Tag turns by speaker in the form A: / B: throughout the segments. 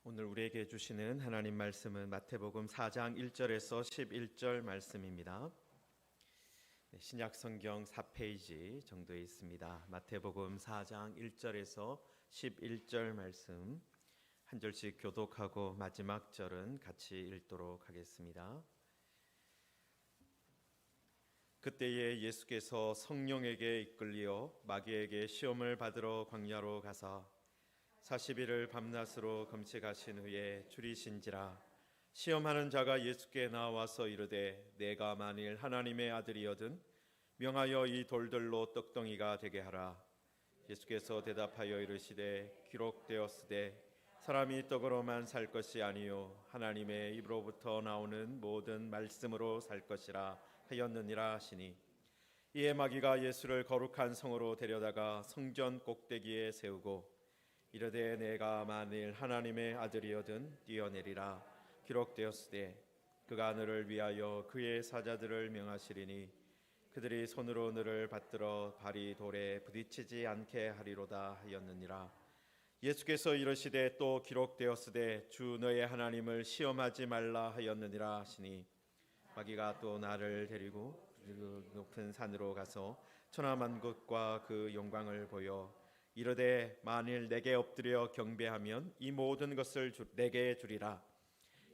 A: 오늘 우리에게 주시는 하나님 말씀은 마태복음 4장 1절에서 11절 말씀입니다. 신약 성경 4페이지 정도에 있습니다. 마태복음 4장 1절에서 11절 말씀 한 절씩 교독하고 마지막 절은 같이 읽도록 하겠습니다. 그때에 예수께서 성령에게 이끌려 마귀에게 시험을 받으러 광야로 가사 40일을 밤낮으로 금식하신 후에 줄이신지라. 시험하는 자가 예수께 나와서 이르되 내가 만일 하나님의 아들이거든 명하여 이 돌들로 떡덩이가 되게 하라. 예수께서 대답하여 이르시되 기록되었으되 사람이 떡으로만 살 것이 아니요 하나님의 입으로부터 나오는 모든 말씀으로 살 것이라 하였느니라 하시니, 이에 마귀가 예수를 거룩한 성으로 데려다가 성전 꼭대기에 세우고 이르되 내가 만일 하나님의 아들이거든 뛰어내리라. 기록되었으되 그가 너를 위하여 그의 사자들을 명하시리니 그들이 손으로 너를 받들어 발이 돌에 부딪히지 않게 하리로다 하였느니라. 예수께서 이르시되 또 기록되었으되 주 너의 하나님을 시험하지 말라 하였느니라 하시니, 마귀가 또 나를 데리고 높은 산으로 가서 천하만국과 그 영광을 보여 이르되 만일 내게 엎드려 경배하면 이 모든 것을 내게 주리라.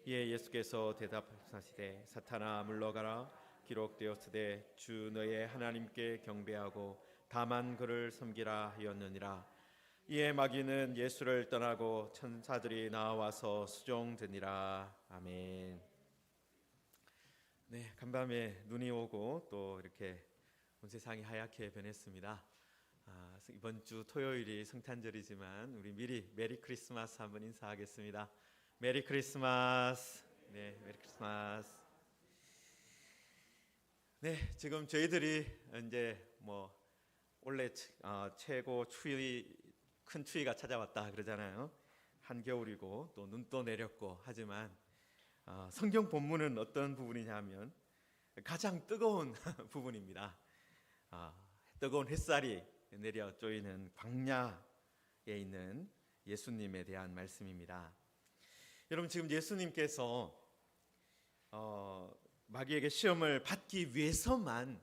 A: 이에 예수께서 대답하시되 사탄아 물러가라. 기록되었으되 주 너의 하나님께 경배하고 다만 그를 섬기라 하였느니라. 이에 마귀는 예수를 떠나고 천사들이 나와서 수종드니라. 아멘. 네, 간밤에 눈이 오고 또 이렇게 온 세상이 하얗게 변했습니다. 이번 주 토요일이 성탄절이지만 우리 미리 메리 크리스마스 한번 인사하겠습니다. 메리 크리스마스. 네, 메리 크리스마스. 네, 지금 저희들이 이제 원래 최고 큰 추위가 찾아왔다 그러잖아요. 한겨울이고 또 눈도 내렸고 하지만 성경 본문은 어떤 부분이냐면 가장 뜨거운 부분입니다. 뜨거운 햇살이 내려 쪼이는 광야에 있는 예수님에 대한 말씀입니다. 여러분, 지금 예수님께서 마귀에게 시험을 받기 위해서만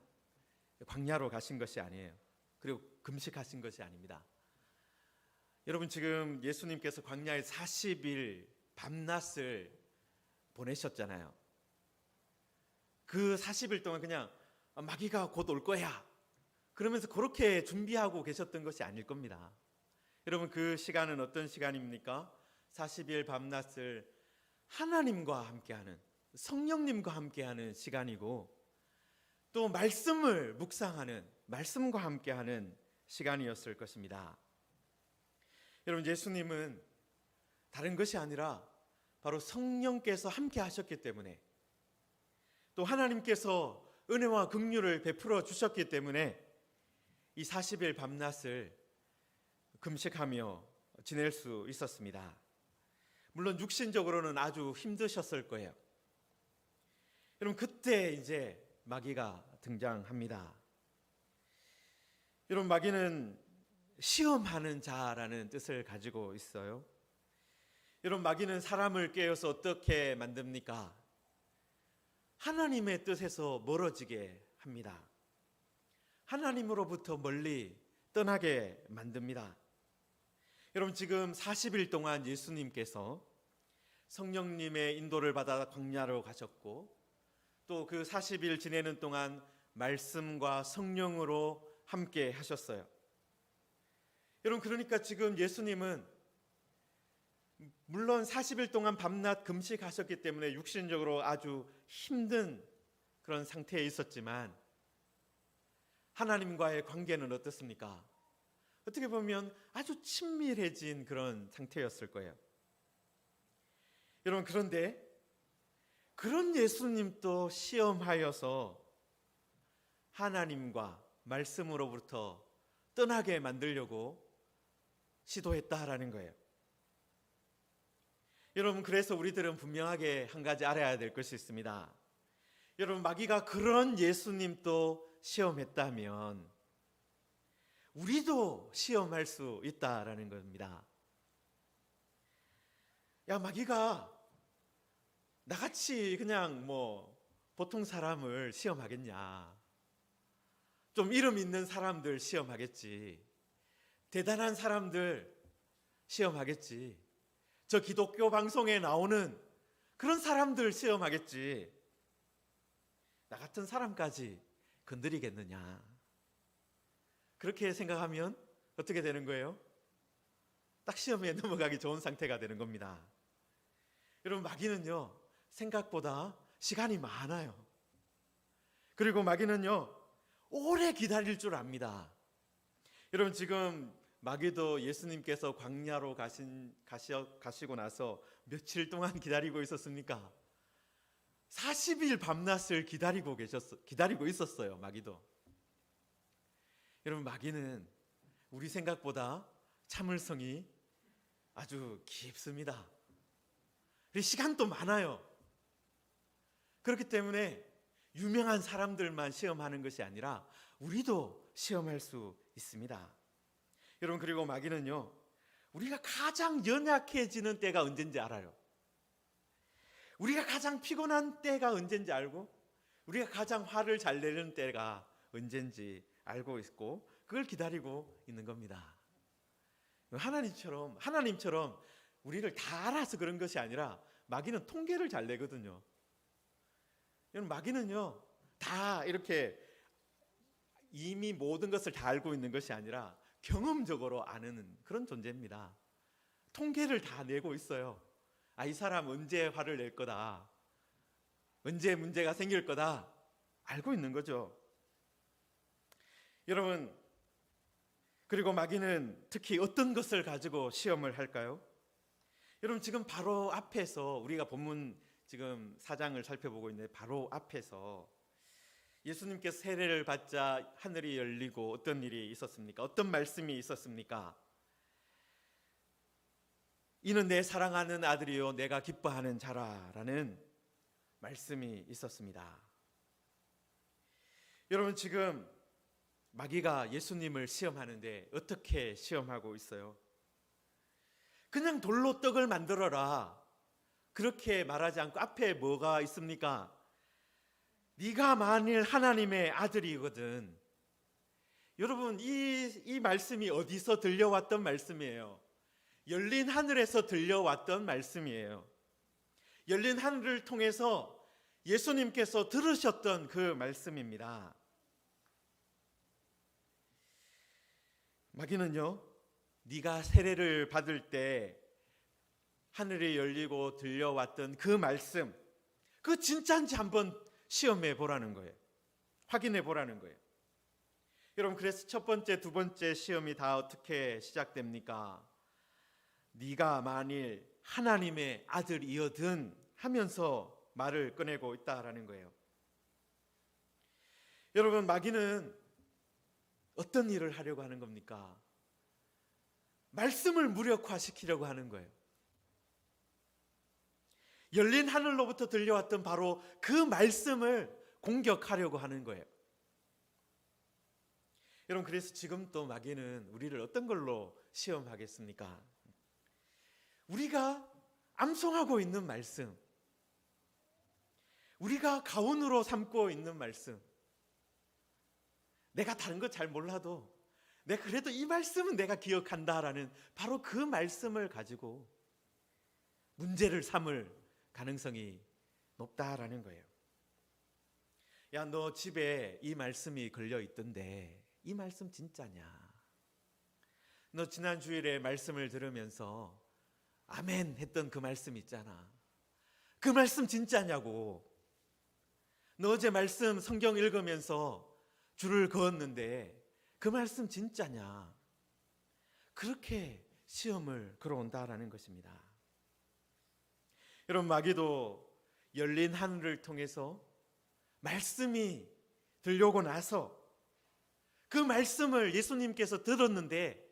A: 광야로 가신 것이 아니에요. 그리고 금식하신 것이 아닙니다. 여러분, 지금 예수님께서 광야에 40일 밤낮을 보내셨잖아요. 그 40일 동안 그냥 마귀가 곧 올 거야 그러면서 그렇게 준비하고 계셨던 것이 아닐 겁니다. 여러분, 그 시간은 어떤 시간입니까? 40일 밤낮을 하나님과 함께하는, 성령님과 함께하는 시간이고 또 말씀을 묵상하는, 말씀과 함께하는 시간이었을 것입니다. 여러분, 예수님은 다른 것이 아니라 바로 성령께서 함께 하셨기 때문에, 또 하나님께서 은혜와 긍휼을 베풀어 주셨기 때문에 이 40일 밤낮을 금식하며 지낼 수 있었습니다. 물론 육신적으로는 아주 힘드셨을 거예요. 여러분, 그때 이제 마귀가 등장합니다. 여러분, 마귀는 시험하는 자라는 뜻을 가지고 있어요. 여러분, 마귀는 사람을 깨어서 어떻게 만듭니까? 하나님의 뜻에서 멀어지게 합니다. 하나님으로부터 멀리 떠나게 만듭니다. 여러분, 지금 40일 동안 예수님께서 성령님의 인도를 받아 광야로 가셨고 또 그 40일 지내는 동안 말씀과 성령으로 함께 하셨어요. 여러분, 그러니까 지금 예수님은 물론 40일 동안 밤낮 금식하셨기 때문에 육신적으로 아주 힘든 그런 상태에 있었지만 하나님과의 관계는 어떻습니까? 어떻게 보면 아주 친밀해진 그런 상태였을 거예요. 여러분, 그런데 그런 예수님도 시험하여서 하나님과 말씀으로부터 떠나게 만들려고 시도했다라는 거예요. 여러분, 그래서 우리들은 분명하게 한 가지 알아야 될 것이 있습니다. 여러분, 마귀가 그런 예수님도 시험했다면 우리도 시험할 수 있다라는 겁니다. 야, 마귀가 나같이 그냥 보통 사람을 시험하겠냐? 좀 이름 있는 사람들 시험하겠지. 대단한 사람들 시험하겠지. 저 기독교 방송에 나오는 그런 사람들 시험하겠지. 나 같은 사람까지 건드리겠느냐? 그렇게 생각하면 어떻게 되는 거예요? 딱 시험에 넘어가기 좋은 상태가 되는 겁니다. 여러분, 마귀는요, 생각보다 시간이 많아요. 그리고 마귀는요, 오래 기다릴 줄 압니다. 여러분, 지금 마귀도 예수님께서 광야로 가시고 나서 며칠 동안 기다리고 있었습니까? 40일 밤낮을 기다리고 있었어요, 마귀도. 여러분, 마귀는 우리 생각보다 참을성이 아주 깊습니다. 시간도 많아요. 그렇기 때문에 유명한 사람들만 시험하는 것이 아니라 우리도 시험할 수 있습니다. 여러분, 그리고 마귀는요, 우리가 가장 연약해지는 때가 언젠지 알아요. 우리가 가장 피곤한 때가 언젠지 알고, 우리가 가장 화를 잘 내는 때가 언젠지 알고 있고, 그걸 기다리고 있는 겁니다. 하나님처럼 우리를 다 알아서 그런 것이 아니라 마귀는 통계를 잘 내거든요. 여러분, 마귀는요, 다 이렇게 이미 모든 것을 다 알고 있는 것이 아니라 경험적으로 아는 그런 존재입니다. 통계를 다 내고 있어요. 이 사람 언제 화를 낼 거다, 언제 문제가 생길 거다 알고 있는 거죠. 여러분, 그리고 마귀는 특히 어떤 것을 가지고 시험을 할까요? 여러분, 지금 바로 앞에서 우리가 본문 지금 4장을 살펴보고 있는데, 바로 앞에서 예수님께서 세례를 받자 하늘이 열리고 어떤 일이 있었습니까? 어떤 말씀이 있었습니까? 이는 내 사랑하는 아들이요 내가 기뻐하는 자라라는 말씀이 있었습니다. 여러분, 지금 마귀가 예수님을 시험하는데 어떻게 시험하고 있어요? 그냥 돌로 떡을 만들어라, 그렇게 말하지 않고 앞에 뭐가 있습니까? 네가 만일 하나님의 아들이거든. 여러분, 이 말씀이 어디서 들려왔던 말씀이에요? 열린 하늘에서 들려왔던 말씀이에요. 열린 하늘을 통해서 예수님께서 들으셨던 그 말씀입니다. 마귀는요, 네가 세례를 받을 때 하늘이 열리고 들려왔던 그 말씀, 그 진짜인지 한번 시험해 보라는 거예요. 확인해 보라는 거예요. 여러분, 그래서 첫 번째, 두 번째 시험이 다 어떻게 시작됩니까? 네가 만일 하나님의 아들이거든 하면서 말을 꺼내고 있다라는 거예요. 여러분, 마귀는 어떤 일을 하려고 하는 겁니까? 말씀을 무력화시키려고 하는 거예요. 열린 하늘로부터 들려왔던 바로 그 말씀을 공격하려고 하는 거예요. 여러분, 그래서 지금 또 마귀는 우리를 어떤 걸로 시험하겠습니까? 우리가 암송하고 있는 말씀, 우리가 가훈으로 삼고 있는 말씀, 내가 다른 거 잘 몰라도 내가 그래도 이 말씀은 내가 기억한다라는 바로 그 말씀을 가지고 문제를 삼을 가능성이 높다라는 거예요. 야, 너 집에 이 말씀이 걸려 있던데 이 말씀 진짜냐? 너 지난 주일에 말씀을 들으면서 아멘 했던 그 말씀 있잖아. 그 말씀 진짜냐고. 너 어제 말씀 성경 읽으면서 줄을 그었는데 그 말씀 진짜냐? 그렇게 시험을 걸어온다라는 것입니다. 여러분, 마귀도 열린 하늘을 통해서 말씀이 들려오고 나서 그 말씀을 예수님께서 들었는데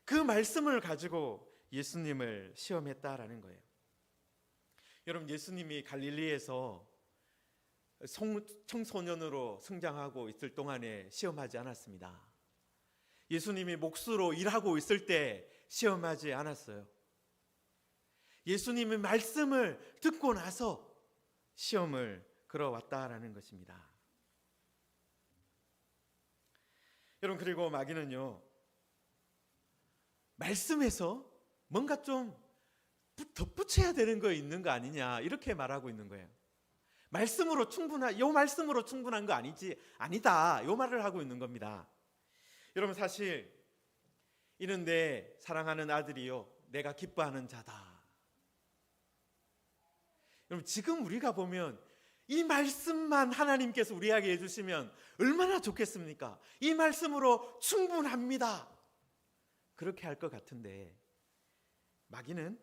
A: 그 말씀을 가지고 예수님을 시험했다라는 거예요. 여러분, 예수님이 갈릴리에서 청소년으로 성장하고 있을 동안에 시험하지 않았습니다. 예수님이 목수로 일하고 있을 때 시험하지 않았어요. 예수님의 말씀을 듣고 나서 시험을 걸어왔다라는 것입니다. 여러분, 그리고 마귀는요, 말씀에서 뭔가 좀 덧붙여야 되는 거 있는 거 아니냐, 이렇게 말하고 있는 거예요. 말씀으로 충분한 거 아니다, 요 말을 하고 있는 겁니다. 여러분, 사실 이는 내 사랑하는 아들이요 내가 기뻐하는 자다. 여러분, 지금 우리가 보면 이 말씀만 하나님께서 우리에게 해주시면 얼마나 좋겠습니까? 이 말씀으로 충분합니다, 그렇게 할 것 같은데, 마귀는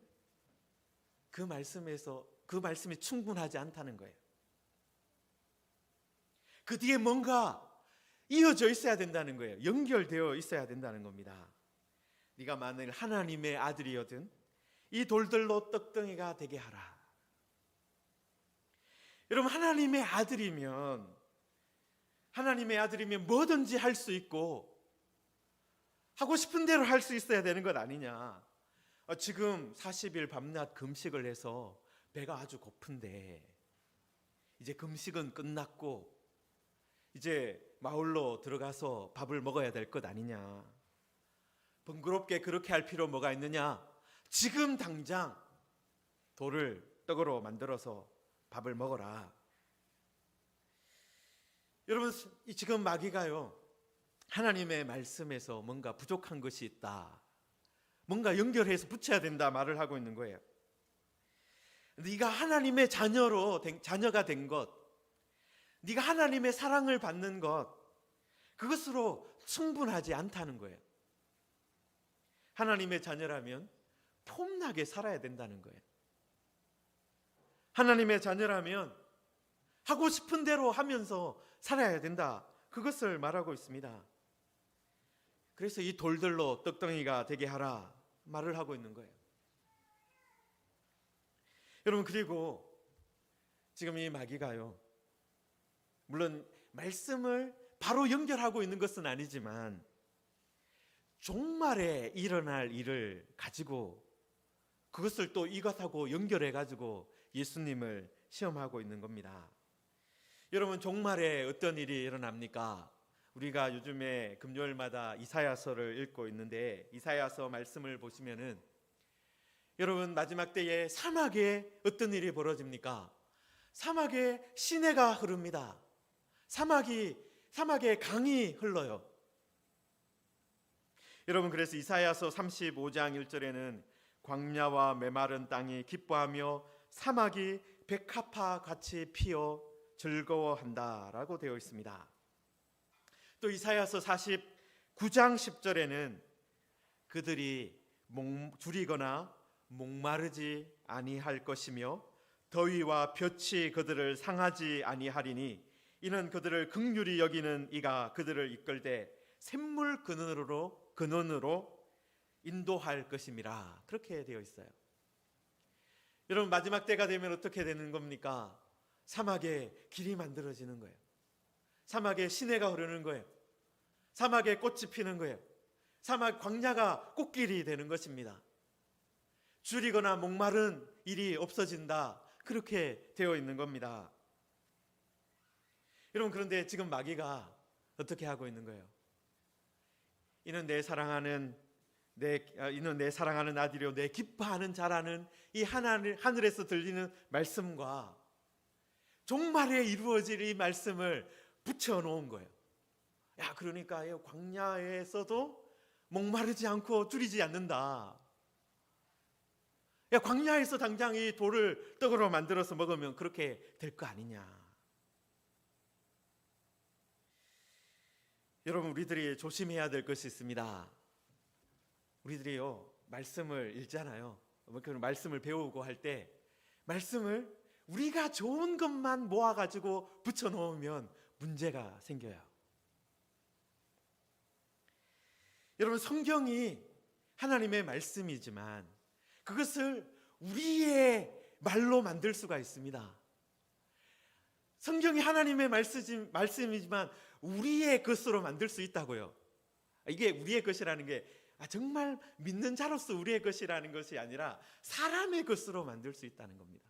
A: 그 말씀이 충분하지 않다는 거예요. 그 뒤에 뭔가 이어져 있어야 된다는 거예요. 연결되어 있어야 된다는 겁니다. 네가 만일 하나님의 아들이거든 이 돌들로 떡덩이가 되게 하라. 여러분, 하나님의 아들이면 뭐든지 할 수 있고 하고 싶은 대로 할 수 있어야 되는 것 아니냐. 지금 40일 밤낮 금식을 해서 배가 아주 고픈데 이제 금식은 끝났고 이제 마을로 들어가서 밥을 먹어야 될 것 아니냐. 번거롭게 그렇게 할 필요 뭐가 있느냐. 지금 당장 돌을 떡으로 만들어서 밥을 먹어라. 여러분, 지금 마귀가요, 하나님의 말씀에서 뭔가 부족한 것이 있다, 뭔가 연결해서 붙여야 된다 말을 하고 있는 거예요. 네가 하나님의 자녀가 된 것, 네가 하나님의 사랑을 받는 것, 그것으로 충분하지 않다는 거예요. 하나님의 자녀라면 폼나게 살아야 된다는 거예요. 하나님의 자녀라면 하고 싶은 대로 하면서 살아야 된다, 그것을 말하고 있습니다. 그래서 이 돌들로 떡덩이가 되게 하라 말을 하고 있는 거예요. 여러분, 그리고 지금 이 마귀가요, 물론 말씀을 바로 연결하고 있는 것은 아니지만 종말에 일어날 일을 가지고 그것을 또 이것하고 연결해 가지고 예수님을 시험하고 있는 겁니다. 여러분, 종말에 어떤 일이 일어납니까? 우리가 요즘에 금요일마다 이사야서를 읽고 있는데, 이사야서 말씀을 보시면은 여러분, 마지막 때에 사막에 어떤 일이 벌어집니까? 사막에 시내가 흐릅니다. 사막에 강이 흘러요. 여러분, 그래서 이사야서 35장 1절에는 광야와 메마른 땅이 기뻐하며 사막이 백합화 같이 피어 즐거워한다라고 되어 있습니다. 또 이사야서 49장 10절에는 그들이 줄이거나 목마르지 아니할 것이며 더위와 볕이 그들을 상하지 아니하리니 이는 그들을 긍휼히 여기는 이가 그들을 이끌되 샘물 근원으로 인도할 것임이라, 그렇게 되어 있어요. 여러분, 마지막 때가 되면 어떻게 되는 겁니까? 사막에 길이 만들어지는 거예요. 사막에 시내가 흐르는 거예요. 사막에 꽃이 피는 거예요. 사막 광야가 꽃길이 되는 것입니다. 줄이거나 목마른 일이 없어진다, 그렇게 되어 있는 겁니다. 여러분, 그런데 지금 마귀가 어떻게 하고 있는 거예요? 이는 내 사랑하는 아들이요 내 기뻐하는 자라는 이 하늘에서 들리는 말씀과 종말에 이루어질 이 말씀을 붙여놓은 거예요. 야, 그러니까 광야에서도 목마르지 않고 줄이지 않는다. 야, 광야에서 당장 이 돌을 떡으로 만들어서 먹으면 그렇게 될 거 아니냐. 여러분, 우리들이 조심해야 될 것이 있습니다. 우리들이요, 말씀을 읽잖아요. 말씀을 배우고 할 때 말씀을 우리가 좋은 것만 모아가지고 붙여놓으면 문제가 생겨요. 여러분, 성경이 하나님의 말씀이지만 그것을 우리의 말로 만들 수가 있습니다. 성경이 하나님의 말씀이지만 우리의 것으로 만들 수 있다고요. 이게 우리의 것이라는 게 정말 믿는 자로서 우리의 것이라는 것이 아니라 사람의 것으로 만들 수 있다는 겁니다.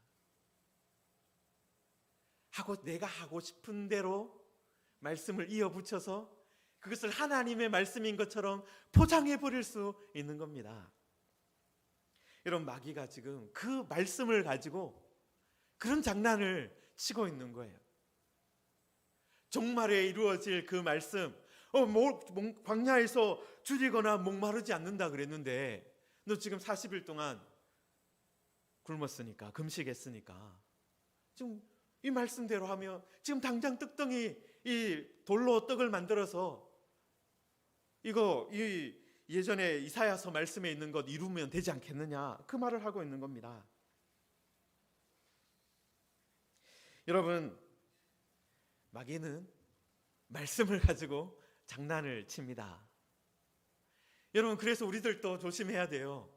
A: 내가 하고 싶은 대로 말씀을 이어붙여서 그것을 하나님의 말씀인 것처럼 포장해 버릴 수 있는 겁니다. 여러분, 마귀가 지금 그 말씀을 가지고 그런 장난을 치고 있는 거예요. 종말에 이루어질 그 말씀, 광야에서 줄이거나 목마르지 않는다 그랬는데 너 지금 40일 동안 굶었으니까, 금식했으니까 지금 이 말씀대로 하면 지금 당장 떡덩이 이 돌로 떡을 만들어서 이 예전에 이사야서 말씀에 있는 것 이루면 되지 않겠느냐, 그 말을 하고 있는 겁니다. 여러분, 마귀는 말씀을 가지고 장난을 칩니다. 여러분, 그래서 우리들도 조심해야 돼요.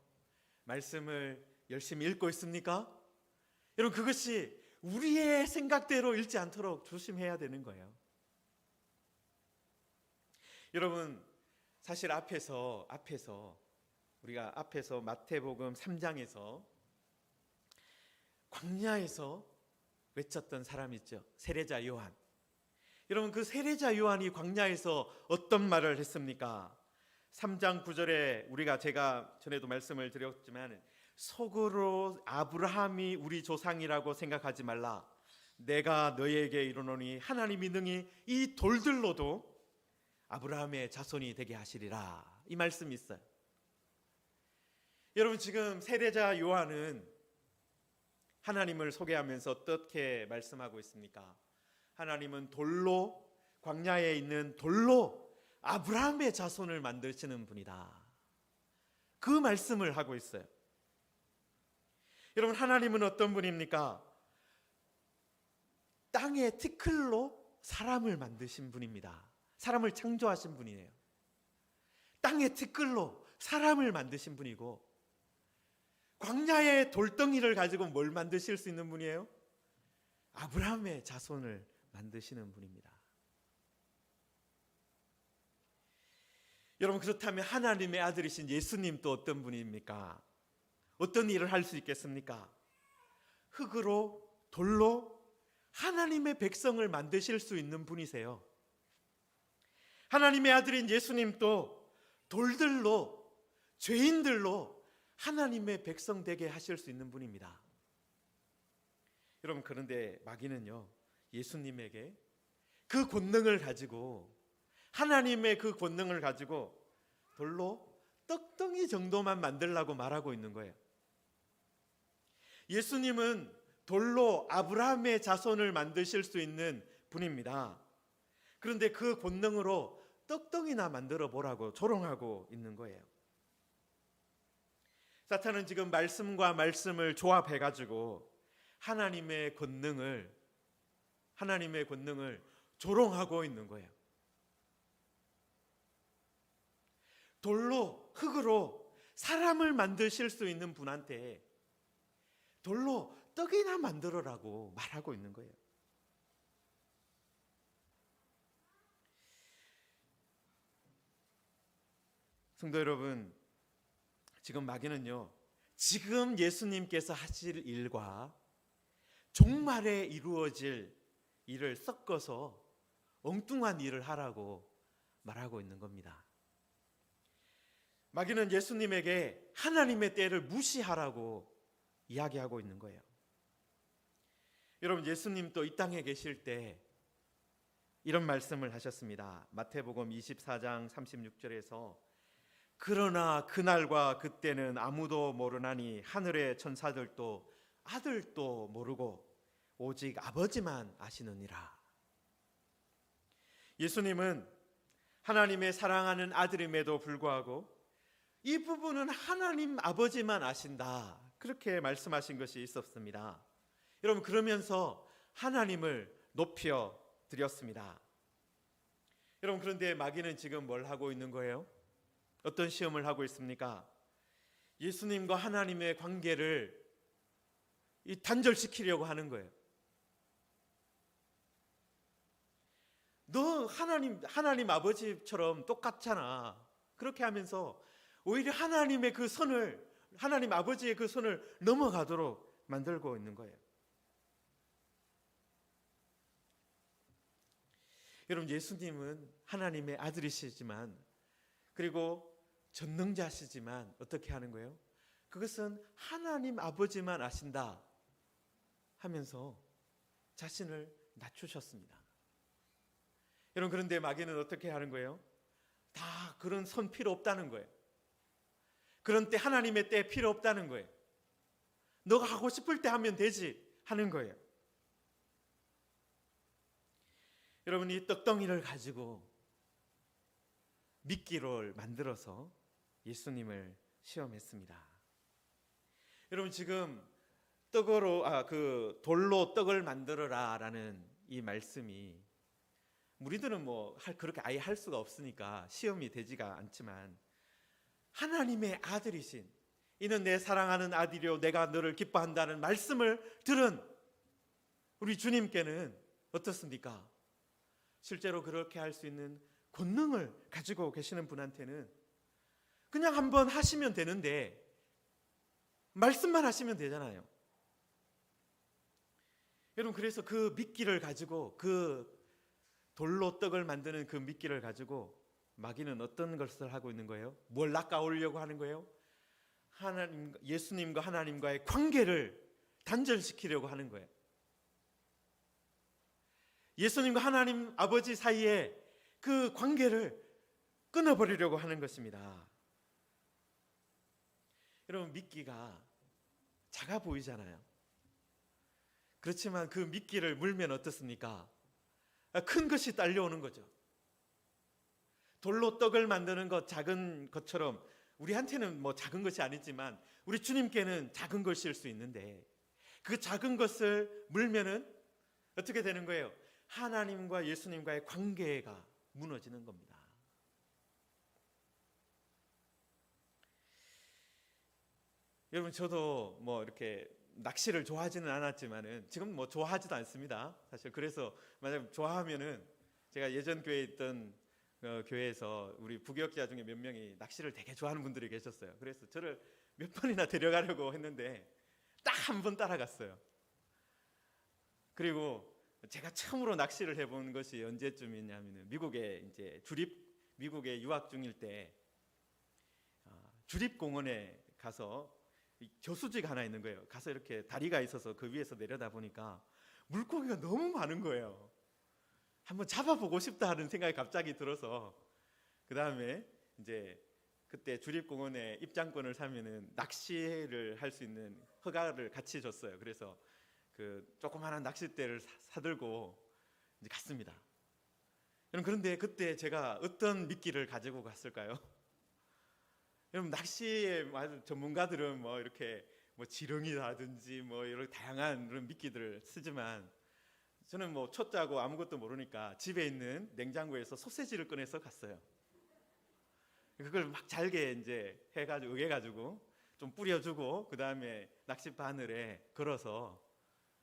A: 말씀을 열심히 읽고 있습니까? 여러분, 그것이 우리의 생각대로 읽지 않도록 조심해야 되는 거예요. 여러분, 사실 앞에서 우리가 마태복음 3장에서 광야에서 외쳤던 사람 있죠. 세례자 요한. 여러분, 그 세례자 요한이 광야에서 어떤 말을 했습니까? 3장 9절에 제가 전에도 말씀을 드렸지만, 속으로 아브라함이 우리 조상이라고 생각하지 말라. 내가 너희에게 이르노니 하나님이 능히 이 돌들로도 아브라함의 자손이 되게 하시리라, 이 말씀이 있어요. 여러분, 지금 세례자 요한은 하나님을 소개하면서 어떻게 말씀하고 있습니까? 하나님은 광야에 있는 돌로 아브라함의 자손을 만드시는 분이다, 그 말씀을 하고 있어요. 여러분, 하나님은 어떤 분입니까? 땅의 티끌로 사람을 만드신 분입니다. 사람을 창조하신 분이에요. 땅의 티끌로 사람을 만드신 분이고, 광야의 돌덩이를 가지고 뭘 만드실 수 있는 분이에요? 아브라함의 자손을 만드시는 분입니다. 여러분, 그렇다면 하나님의 아들이신 예수님 또 어떤 분입니까? 어떤 일을 할 수 있겠습니까? 흙으로, 돌로 하나님의 백성을 만드실 수 있는 분이세요. 하나님의 아들인 예수님도 돌들로, 죄인들로 하나님의 백성 되게 하실 수 있는 분입니다. 여러분, 그런데 마귀는요, 예수님에게 그 권능을 가지고, 하나님의 그 권능을 가지고 돌로 떡덩이 정도만 만들라고 말하고 있는 거예요. 예수님은 돌로 아브라함의 자손을 만드실 수 있는 분입니다. 그런데 그 권능으로 떡덩이나 만들어 보라고 조롱하고 있는 거예요. 사탄은 지금 말씀과 말씀을 조합해 가지고 하나님의 권능을 조롱하고 있는 거예요. 돌로, 흙으로 사람을 만드실 수 있는 분한테 돌로 떡이나 만들어라고 말하고 있는 거예요. 성도 여러분, 지금 마귀는요, 지금 예수님께서 하실 일과 종말에 이루어질 일을 섞어서 엉뚱한 일을 하라고 말하고 있는 겁니다. 마귀는 예수님에게 하나님의 때를 무시하라고 이야기하고 있는 거예요. 여러분, 예수님도 이 땅에 계실 때 이런 말씀을 하셨습니다. 마태복음 24장 36절에서 그러나 그날과 그때는 아무도 모르나니 하늘의 천사들도 아들도 모르고 오직 아버지만 아시느니라. 예수님은 하나님의 사랑하는 아들임에도 불구하고 이 부분은 하나님 아버지만 아신다, 그렇게 말씀하신 것이 있었습니다. 여러분, 그러면서 하나님을 높여 드렸습니다. 여러분, 그런데 마귀는 지금 뭘 하고 있는 거예요? 어떤 시험을 하고 있습니까? 예수님과 하나님의 관계를 단절시키려고 하는 거예요. 너 하나님 아버지처럼 똑같잖아, 그렇게 하면서 오히려 하나님의 그 선을, 하나님 아버지의 그 선을 넘어가도록 만들고 있는 거예요. 여러분, 예수님은 하나님의 아들이시지만, 그리고 전능자시지만 어떻게 하는 거예요? 그것은 하나님 아버지만 아신다 하면서 자신을 낮추셨습니다. 여러분, 그런데 마귀는 어떻게 하는 거예요? 다 그런 선 필요 없다는 거예요. 그런 때, 하나님의 때 필요 없다는 거예요. 너가 하고 싶을 때 하면 되지 하는 거예요. 여러분, 이 떡덩이를 가지고 미끼를 만들어서 예수님을 시험했습니다. 여러분, 지금 돌로 떡을 만들어라라는 이 말씀이, 우리들은 그렇게 아예 할 수가 없으니까 시험이 되지가 않지만, 하나님의 아들이신, 이는 내 사랑하는 아들이요 내가 너를 기뻐한다는 말씀을 들은 우리 주님께는 어떻습니까? 실제로 그렇게 할 수 있는 권능을 가지고 계시는 분한테는 그냥 한번 하시면 되는데, 말씀만 하시면 되잖아요. 여러분, 그래서 그 미끼를 가지고, 그 돌로 떡을 만드는 그 미끼를 가지고 마귀는 어떤 것을 하고 있는 거예요? 뭘 낚아오려고 하는 거예요? 예수님과 하나님과의 관계를 단절시키려고 하는 거예요. 예수님과 하나님 아버지 사이에 그 관계를 끊어버리려고 하는 것입니다. 여러분, 미끼가 작아 보이잖아요. 그렇지만 그 미끼를 물면 어떻습니까? 큰 것이 딸려오는 거죠. 돌로 떡을 만드는 것, 작은 것처럼 우리한테는 작은 것이 아니지만 우리 주님께는 작은 것일 수 있는데, 그 작은 것을 물면은 어떻게 되는 거예요? 하나님과 예수님과의 관계가 무너지는 겁니다. 여러분, 저도 이렇게 낚시를 좋아하지는 않았지만은 지금 좋아하지도 않습니다. 사실 그래서 만약 좋아하면은, 제가 예전 교회에 있던 교회에서 우리 부교역자 중에 몇 명이 낚시를 되게 좋아하는 분들이 계셨어요. 그래서 저를 몇 번이나 데려가려고 했는데 딱 한 번 따라갔어요. 그리고 제가 처음으로 낚시를 해본 것이 언제쯤이냐면은 미국에 유학 중일 때 주립공원에 가서 저수지가 하나 있는 거예요. 가서 이렇게 다리가 있어서 그 위에서 내려다 보니까 물고기가 너무 많은 거예요. 한번 잡아보고 싶다 하는 생각이 갑자기 들어서, 그 다음에 이제 그때 주립공원에 입장권을 사면은 낚시를 할 수 있는 허가를 같이 줬어요. 그래서 그 조그마한 낚싯대를 사들고 이제 갔습니다. 여러분, 그런데 그때 제가 어떤 미끼를 가지고 갔을까요? 여러분, 낚시의 전문가들은 이렇게 지렁이라든지 이런 다양한 그런 미끼들을 쓰지만, 저는 초짜고 아무것도 모르니까 집에 있는 냉장고에서 소세지를 꺼내서 갔어요. 그걸 막 잘게 이제 으개가지고 좀 뿌려주고, 그 다음에 낚시 바늘에 걸어서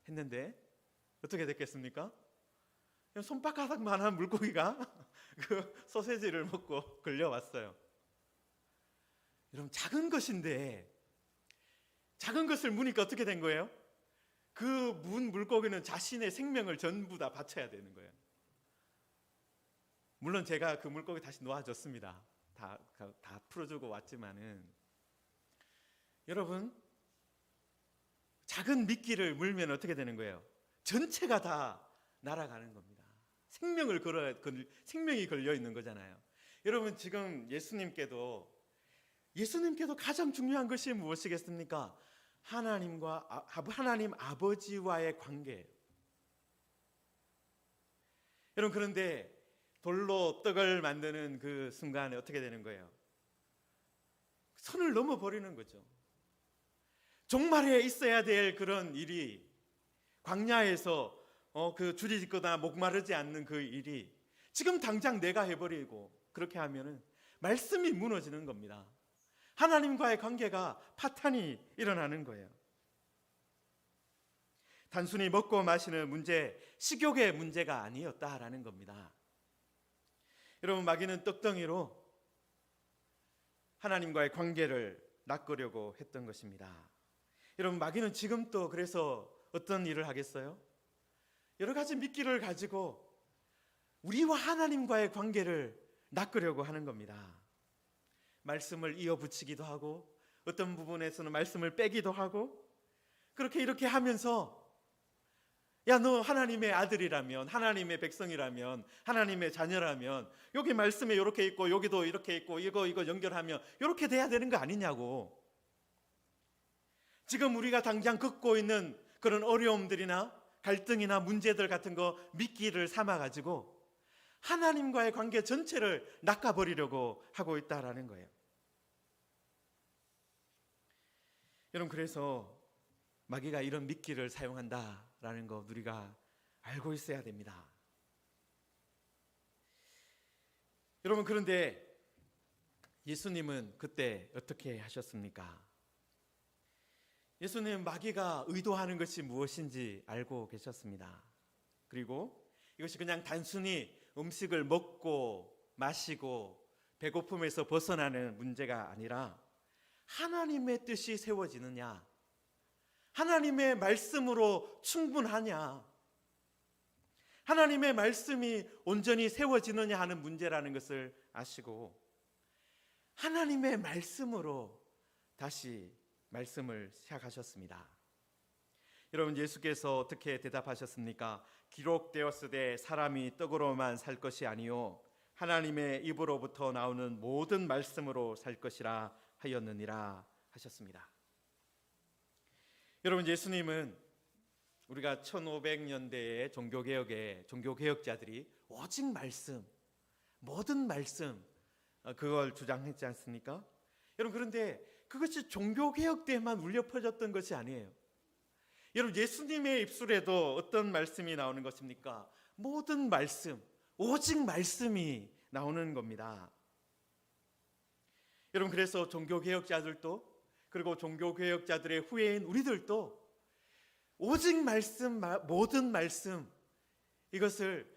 A: 했는데 어떻게 됐겠습니까? 손바닥만한 물고기가 그 소세지를 먹고 걸려왔어요. 여러분, 작은 것인데 작은 것을 무니까 어떻게 된 거예요? 그 문 물고기는 자신의 생명을 전부 다 바쳐야 되는 거예요. 물론 제가 그 물고기 다시 놓아줬습니다. 다 풀어주고 왔지만은, 여러분, 작은 미끼를 물면 어떻게 되는 거예요? 전체가 다 날아가는 겁니다. 생명이 걸려 있는 거잖아요. 여러분, 지금 예수님께도 가장 중요한 것이 무엇이겠습니까? 하나님 아버지와의 관계예요. 여러분, 그런데 돌로 떡을 만드는 그 순간에 어떻게 되는 거예요? 선을 넘어버리는 거죠. 종말에 있어야 될 그런 일이, 광야에서 그 줄이 짚거나 목마르지 않는 그 일이 지금 당장 내가 해버리고, 그렇게 하면은 말씀이 무너지는 겁니다. 하나님과의 관계가 파탄이 일어나는 거예요. 단순히 먹고 마시는 문제, 식욕의 문제가 아니었다라는 겁니다. 여러분, 마귀는 떡덩이로 하나님과의 관계를 낚으려고 했던 것입니다. 여러분, 마귀는 지금 또 그래서 어떤 일을 하겠어요? 여러 가지 미끼를 가지고 우리와 하나님과의 관계를 낚으려고 하는 겁니다. 말씀을 이어붙이기도 하고, 어떤 부분에서는 말씀을 빼기도 하고, 그렇게 이렇게 하면서 야, 너 하나님의 아들이라면, 하나님의 백성이라면, 하나님의 자녀라면 여기 말씀에 이렇게 있고 여기도 이렇게 있고 이거 연결하면 이렇게 돼야 되는 거 아니냐고. 지금 우리가 당장 겪고 있는 그런 어려움들이나 갈등이나 문제들 같은 거 미끼를 삼아가지고 하나님과의 관계 전체를 낚아버리려고 하고 있다라는 거예요. 여러분, 그래서 마귀가 이런 미끼를 사용한다라는 거 우리가 알고 있어야 됩니다. 여러분, 그런데 예수님은 그때 어떻게 하셨습니까? 예수님은 마귀가 의도하는 것이 무엇인지 알고 계셨습니다. 그리고 이것이 그냥 단순히 음식을 먹고 마시고 배고픔에서 벗어나는 문제가 아니라 하나님의 뜻이 세워지느냐, 하나님의 말씀으로 충분하냐, 하나님의 말씀이 온전히 세워지느냐 하는 문제라는 것을 아시고 하나님의 말씀으로 다시 말씀을 시작하셨습니다. 여러분, 예수께서 어떻게 대답하셨습니까? 기록되었으되 사람이 떡으로만 살 것이 아니요 하나님의 입으로부터 나오는 모든 말씀으로 살 것이라 하였느니라 하셨습니다. 여러분, 예수님은 우리가 1500년대의 종교개혁자들이 오직 말씀, 모든 말씀, 그걸 주장했지 않습니까? 여러분, 그런데 그것이 종교개혁 때만 울려 퍼졌던 것이 아니에요. 여러분, 예수님의 입술에도 어떤 말씀이 나오는 것입니까? 모든 말씀, 오직 말씀이 나오는 겁니다. 여러분, 그래서 종교개혁자들도, 그리고 종교개혁자들의 후예인 우리들도 오직 말씀, 모든 말씀, 이것을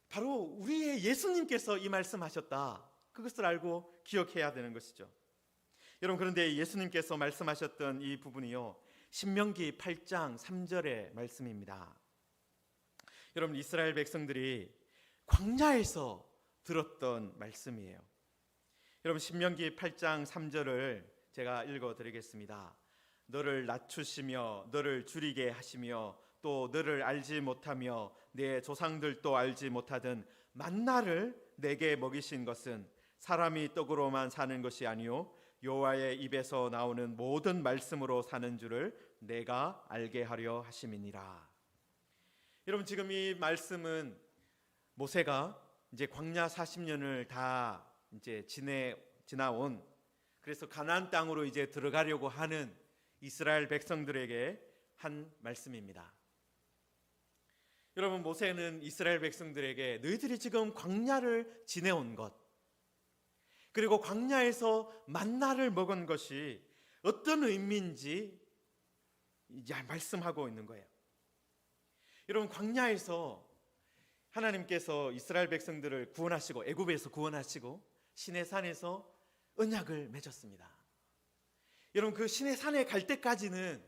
A: 바로 우리의 예수님께서 이 말씀하셨다, 그것을 알고 기억해야 되는 것이죠. 여러분, 그런데 예수님께서 말씀하셨던 이 부분이요, 신명기 8장 3절의 말씀입니다. 여러분, 이스라엘 백성들이 광야에서 들었던 말씀이에요. 여러분, 신명기 8장 3절을 제가 읽어드리겠습니다. 너를 낮추시며 너를 줄이게 하시며 또 너를 알지 못하며 내 조상들도 알지 못하던 만나를 내게 먹이신 것은 사람이 떡으로만 사는 것이 아니요 여호와의 입에서 나오는 모든 말씀으로 사는 줄을 내가 알게 하려 하심이니라. 여러분, 지금 이 말씀은 모세가 이제 광야 40년을 다 이제 지나온, 그래서 가나안 땅으로 이제 들어가려고 하는 이스라엘 백성들에게 한 말씀입니다. 여러분, 모세는 이스라엘 백성들에게 너희들이 지금 광야를 지내온 것, 그리고 광야에서 만나를 먹은 것이 어떤 의미인지 이제 말씀하고 있는 거예요. 여러분, 광야에서 하나님께서 이스라엘 백성들을 구원하시고 애굽에서 구원하시고 시내산에서 언약을 맺었습니다. 여러분, 그 시내산에 갈 때까지는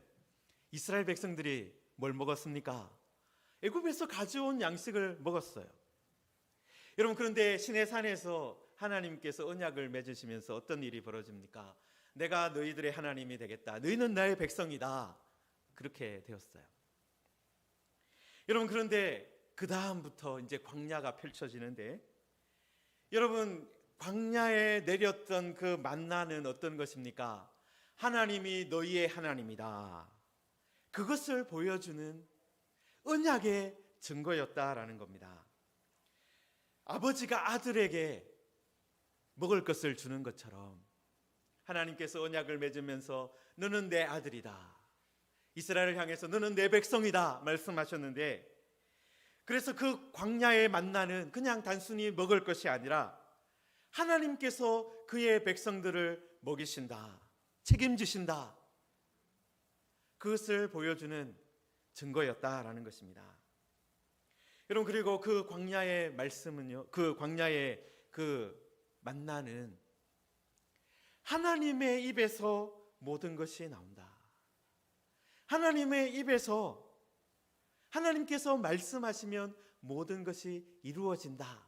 A: 이스라엘 백성들이 뭘 먹었습니까? 애굽에서 가져온 양식을 먹었어요. 여러분, 그런데 시내산에서 하나님께서 언약을 맺으시면서 어떤 일이 벌어집니까? 내가 너희들의 하나님이 되겠다, 너희는 나의 백성이다, 그렇게 되었어요. 여러분, 그런데 그 다음부터 이제 광야가 펼쳐지는데, 여러분, 광야에 내렸던 그 만나는 어떤 것입니까? 하나님이 너희의 하나님이다, 그것을 보여주는 언약의 증거였다라는 겁니다. 아버지가 아들에게 먹을 것을 주는 것처럼 하나님께서 언약을 맺으면서 너는 내 아들이다, 이스라엘을 향해서 너는 내 백성이다 말씀하셨는데, 그래서 그 광야의 만나는 그냥 단순히 먹을 것이 아니라 하나님께서 그의 백성들을 먹이신다, 책임지신다, 그것을 보여주는 증거였다라는 것입니다. 여러분, 그리고 그 광야의 말씀은요, 그 광야의 그 만나는 하나님의 입에서 모든 것이 나온다. 하나님의 입에서 하나님께서 말씀하시면 모든 것이 이루어진다.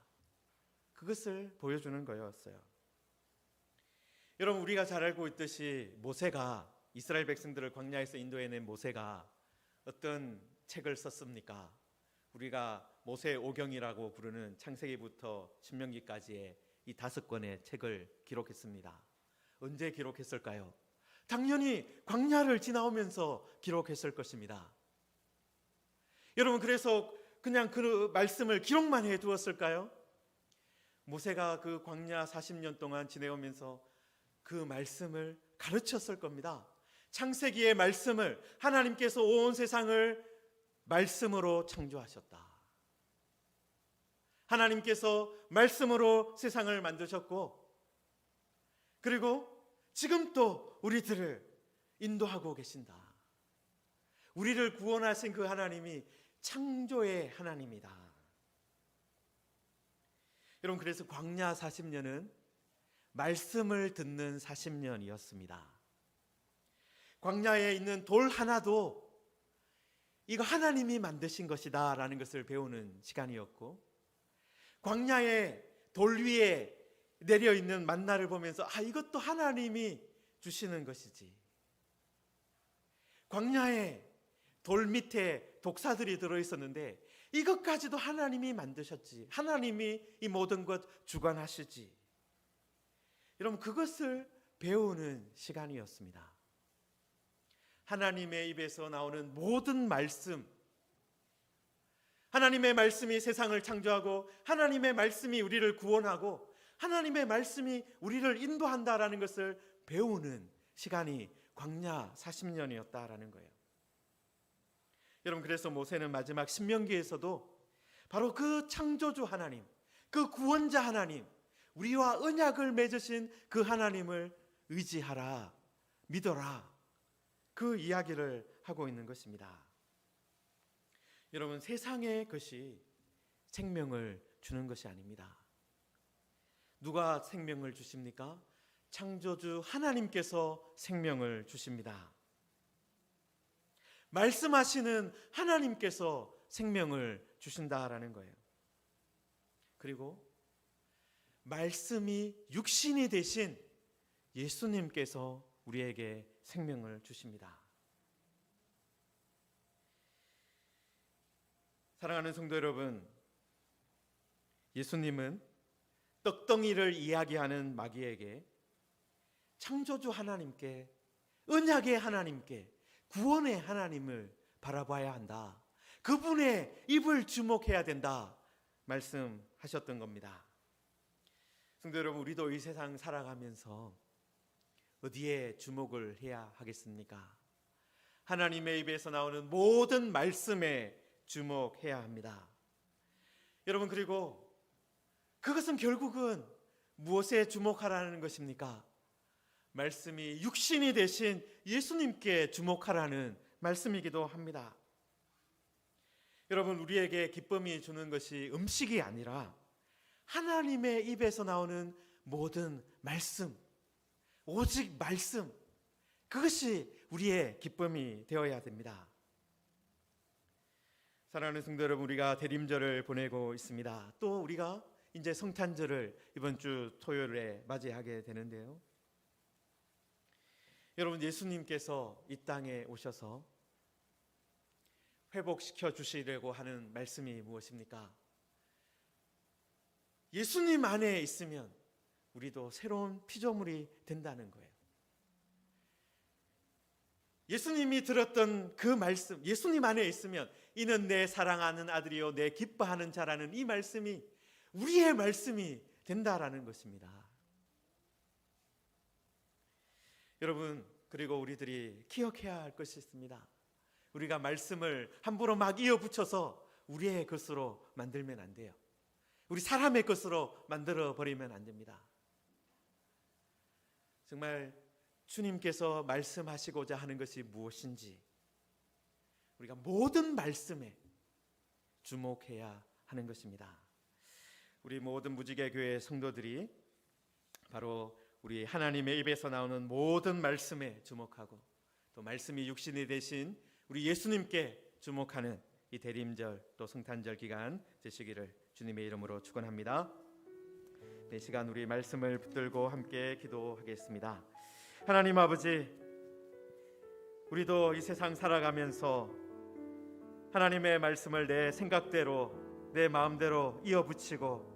A: 그것을 보여주는 거였어요. 여러분, 우리가 잘 알고 있듯이 모세가, 이스라엘 백성들을 광야에서 인도해낸 모세가 어떤 책을 썼습니까? 우리가 모세 오경이라고 부르는 창세기부터 신명기까지의 이 5권의 책을 기록했습니다. 언제 기록했을까요? 당연히 광야를 지나오면서 기록했을 것입니다. 여러분, 그래서 그냥 그 말씀을 기록만 해 두었을까요? 모세가 그 광야 40년 동안 지내오면서 그 말씀을 가르쳤을 겁니다. 창세기의 말씀을, 하나님께서 온 세상을 말씀으로 창조하셨다. 하나님께서 말씀으로 세상을 만드셨고, 그리고 지금 또 우리들을 인도하고 계신다. 우리를 구원하신 그 하나님이 창조의 하나님이다. 여러분, 그래서 광야 40년은 말씀을 듣는 40년이었습니다. 광야에 있는 돌 하나도 이거 하나님이 만드신 것이다 라는 것을 배우는 시간이었고, 광야의 돌 위에 내려있는 만나를 보면서 이것도 하나님이 주시는 것이지, 광야에 돌 밑에 독사들이 들어있었는데 이것까지도 하나님이 만드셨지, 하나님이 이 모든 것 주관하시지. 여러분, 그것을 배우는 시간이었습니다. 하나님의 입에서 나오는 모든 말씀, 하나님의 말씀이 세상을 창조하고 하나님의 말씀이 우리를 구원하고 하나님의 말씀이 우리를 인도한다라는 것을 배우는 시간이 광야 40년이었다라는 거예요. 여러분, 그래서 모세는 마지막 신명기에서도 바로 그 창조주 하나님, 그 구원자 하나님, 우리와 언약을 맺으신 그 하나님을 의지하라, 믿어라, 그 이야기를 하고 있는 것입니다. 여러분, 세상의 것이 생명을 주는 것이 아닙니다. 누가 생명을 주십니까? 창조주 하나님께서 생명을 주십니다. 말씀하시는 하나님께서 생명을 주신다라는 거예요. 그리고 말씀이 육신이 되신 예수님께서 우리에게 생명을 주십니다. 사랑하는 성도 여러분, 예수님은 떡덩이를 이야기하는 마귀에게 창조주 하나님께, 언약의 하나님께, 구원의 하나님을 바라봐야 한다, 그분의 입을 주목해야 된다 말씀하셨던 겁니다. 성도 여러분, 우리도 이 세상 살아가면서 어디에 주목을 해야 하겠습니까? 하나님의 입에서 나오는 모든 말씀에 주목해야 합니다. 여러분, 그리고 그것은 결국은 무엇에 주목하라는 것입니까? 말씀이 육신이 되신 예수님께 주목하라는 말씀이기도 합니다. 여러분, 우리에게 기쁨이 주는 것이 음식이 아니라 하나님의 입에서 나오는 모든 말씀, 오직 말씀, 그것이 우리의 기쁨이 되어야 됩니다. 사랑하는 성도 여러분, 우리가 대림절을 보내고 있습니다. 또 우리가 이제 성탄절을 이번 주 토요일에 맞이하게 되는데요. 여러분, 예수님께서 이 땅에 오셔서 회복시켜 주시려고 하는 말씀이 무엇입니까? 예수님 안에 있으면 우리도 새로운 피조물이 된다는 거예요. 예수님이 들었던 그 말씀, 예수님 안에 있으면 이는 내 사랑하는 아들이요 내 기뻐하는 자라는 이 말씀이 우리의 말씀이 된다라는 것입니다. 여러분, 그리고 우리들이 기억해야 할 것이 있습니다. 우리가 말씀을 함부로 막 이어붙여서 우리의 것으로 만들면 안 돼요. 우리 사람의 것으로 만들어 버리면 안 됩니다. 정말 주님께서 말씀하시고자 하는 것이 무엇인지 우리가 모든 말씀에 주목해야 하는 것입니다. 우리 모든 무지개 교회 성도들이 바로 우리 하나님의 입에서 나오는 모든 말씀에 주목하고 또 말씀이 육신이 되신 우리 예수님께 주목하는 이 대림절 또 성탄절 기간 되시기를 주님의 이름으로 축원합니다. 이 시간 우리 말씀을 붙들고 함께 기도하겠습니다. 하나님 아버지, 우리도 이 세상 살아가면서 하나님의 말씀을 내 생각대로 내 마음대로 이어붙이고